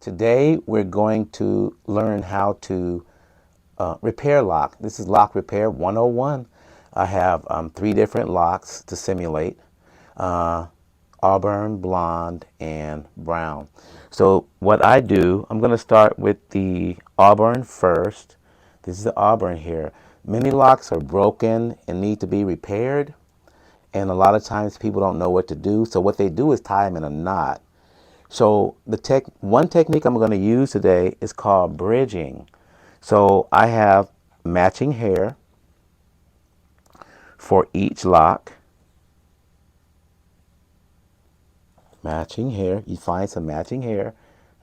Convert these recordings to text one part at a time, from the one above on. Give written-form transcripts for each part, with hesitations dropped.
Today we're going to learn how to repair lock. This is lock repair 101. I have 3 different locks to simulate. Auburn, blonde, and brown. So what I do, I'm going to start with the auburn first. This is the auburn here. Many locks are broken and need to be repaired. And a lot of times people don't know what to do. So what they do is tie them in a knot. So one technique I'm going to use today is called bridging. So I have matching hair for each lock. Matching hair. You find some matching hair,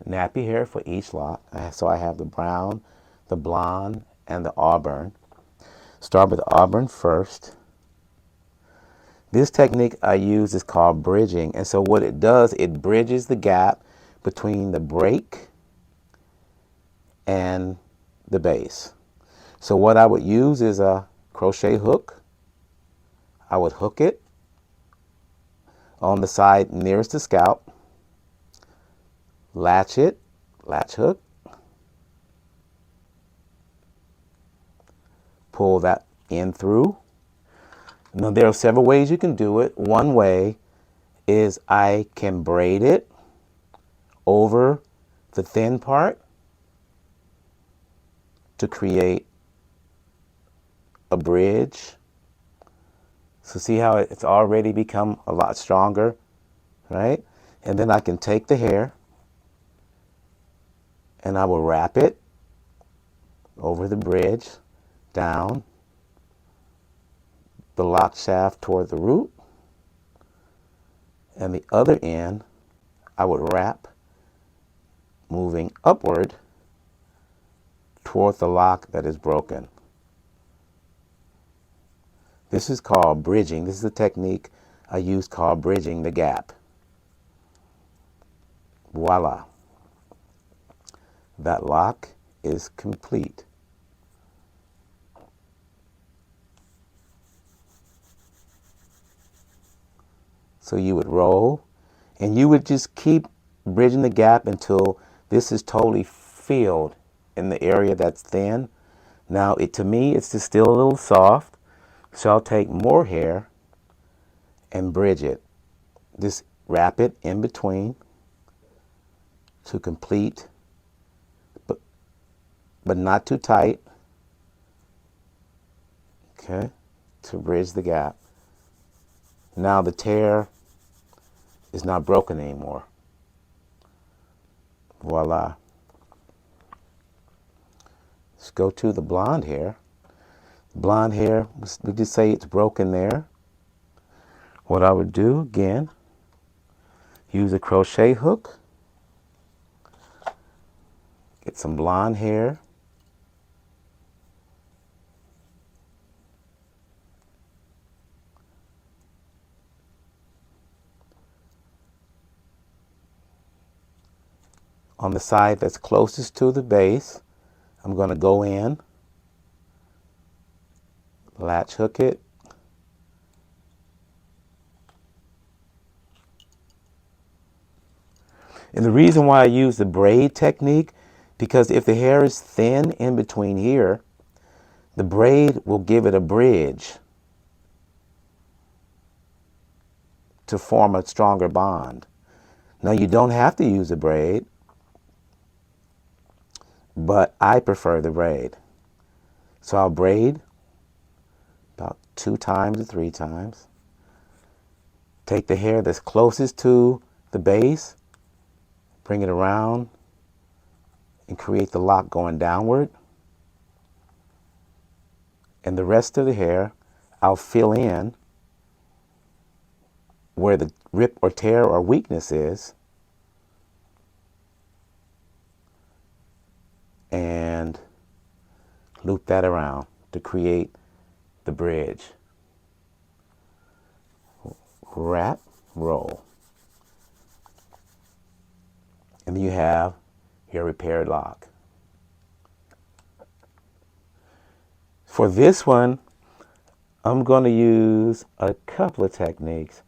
nappy hair for each lock. So I have the brown, the blonde, and the auburn. Start with auburn first. This technique I use is called bridging. And so what it does, it bridges the gap between the break and the base. So what I would use is a crochet hook. I would hook it on the side nearest the scalp, latch it, latch hook, pull that in through. Now there are several ways you can do it. One way is I can braid it over the thin part to create a bridge. So see how it's already become a lot stronger, right? And then I can take the hair and I will wrap it over the bridge down the lock shaft toward the root, and the other end I would wrap moving upward toward the lock that is broken. This is called bridging. This is the technique I use called bridging the gap. Voila. That lock is complete. So you would roll and you would just keep bridging the gap until this is totally filled in the area that's thin. Now to me it's just still a little soft, so I'll take more hair and bridge it. Just wrap it in between to complete, but not too tight, okay, to bridge the gap. Now the tear is not broken anymore. Voila. Let's go to the blonde hair. Blonde hair, we just say it's broken there. What I would do again, use a crochet hook, get some blonde hair, on the side that's closest to the base. I'm going to go in, latch hook it, and the reason why I use the braid technique, because if the hair is thin in between here, the braid will give it a bridge to form a stronger bond. Now you don't have to use a braid, but I prefer the braid. So I'll braid about 2 times to 3 times. Take the hair that's closest to the base, bring it around, and create the lock going downward. And the rest of the hair, I'll fill in where the rip or tear or weakness is, and loop that around to create the bridge. Wrap, roll. And then you have your repaired lock. For this one, I'm going to use a couple of techniques.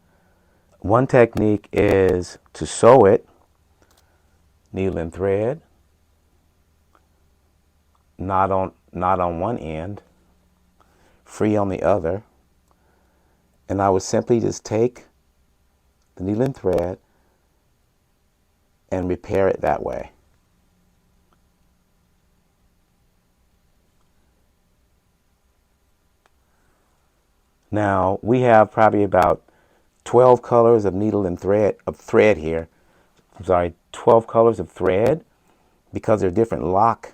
One technique is to sew it needle and thread, knot on one end, free on the other, and I would simply just take the needle and thread and repair it that way. Now we have probably about 12 colors of needle and thread here. I'm sorry, 12 colors of thread, because they're different lock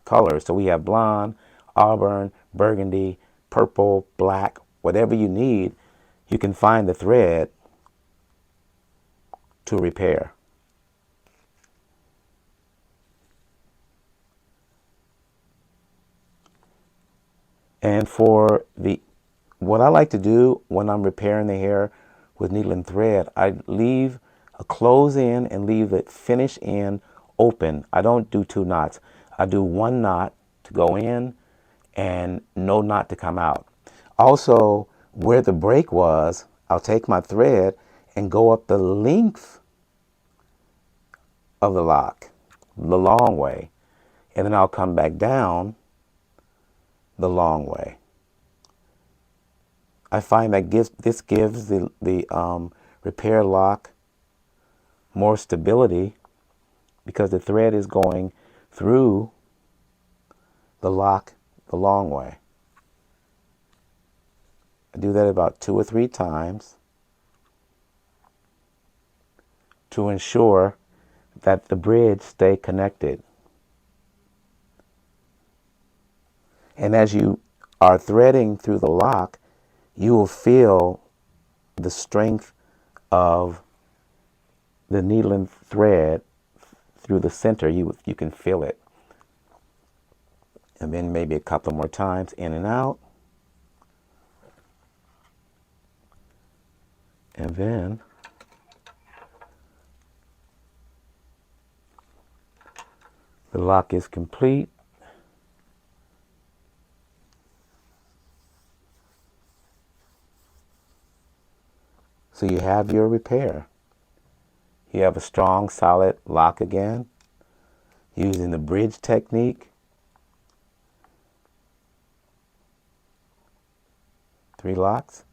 colors. So we have blonde, auburn, burgundy, purple, black, whatever you need, you can find the thread to repair. And for what I like to do when I'm repairing the hair with needle and thread, I leave a close end and leave the finish end open. I don't do 2 knots. I do 1 knot to go in and no knot to come out. Also, where the break was, I'll take my thread and go up the length of the lock, the long way, and then I'll come back down the long way. I find that this gives the repair lock more stability, because the thread is going through the lock the long way. I do that about 2 or 3 times to ensure that the bridge stay connected. And as you are threading through the lock, you will feel the strength of the needle and thread through the center. You can feel it. And then maybe a couple more times in and out. And then the lock is complete. So you have your repair. You have a strong, solid lock again, using the bridge technique. 3 locks,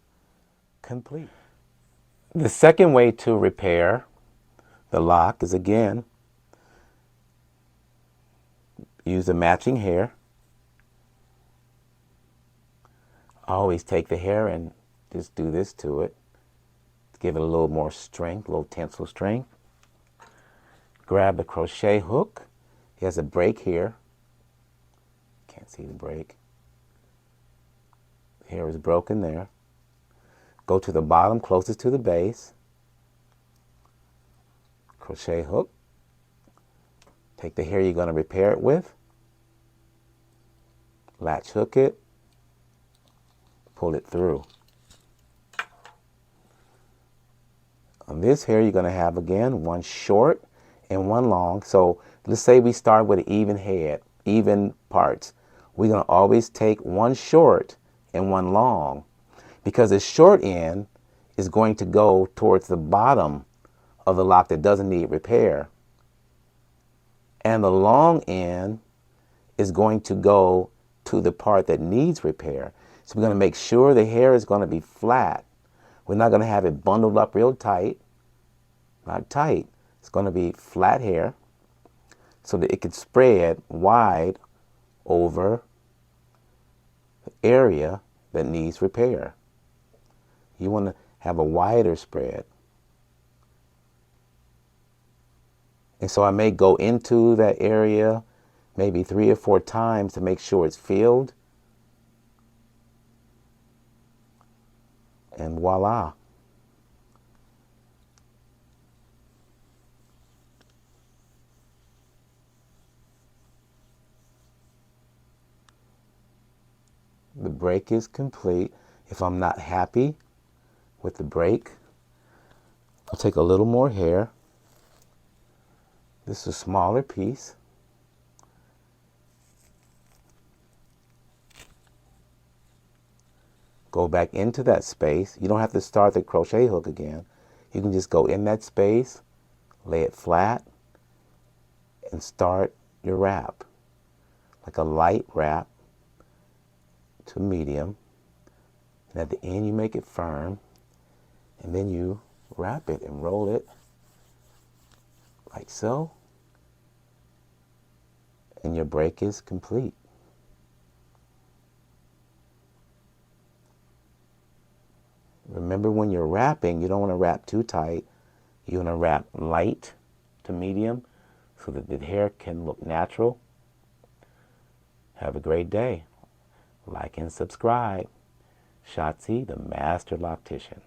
complete. The second way to repair the lock is, again, use a matching hair. Always take the hair and just do this to it. Give it a little more strength, a little tensile strength. Grab the crochet hook. It has a break here. Can't see the break. The hair is broken there. Go to the bottom closest to the base. Crochet hook. Take the hair you're going to repair it with. Latch hook it. Pull it through. On this hair, you're going to have, again, 1 short and 1 long. So let's say we start with an even head, even parts. We're going to always take 1 short and 1 long, because the short end is going to go towards the bottom of the lock that doesn't need repair. And the long end is going to go to the part that needs repair. So we're going to make sure the hair is going to be flat. We're not going to have it bundled up real tight. Not tight. It's going to be flat hair so that it can spread wide over the area that needs repair. You want to have a wider spread. And so I may go into that area maybe 3 or 4 times to make sure it's filled. And voila. The break is complete. If I'm not happy with the break, I'll take a little more hair. This is a smaller piece. Go back into that space. You don't have to start the crochet hook again. You can just go in that space, lay it flat, and start your wrap. Like a light wrap to medium. And at the end you make it firm. And then you wrap it and roll it like so. And your break is complete. Remember, when you're wrapping, you don't want to wrap too tight. You want to wrap light to medium so that the hair can look natural. Have a great day. Like and subscribe. Shotzi, the Master Loctician.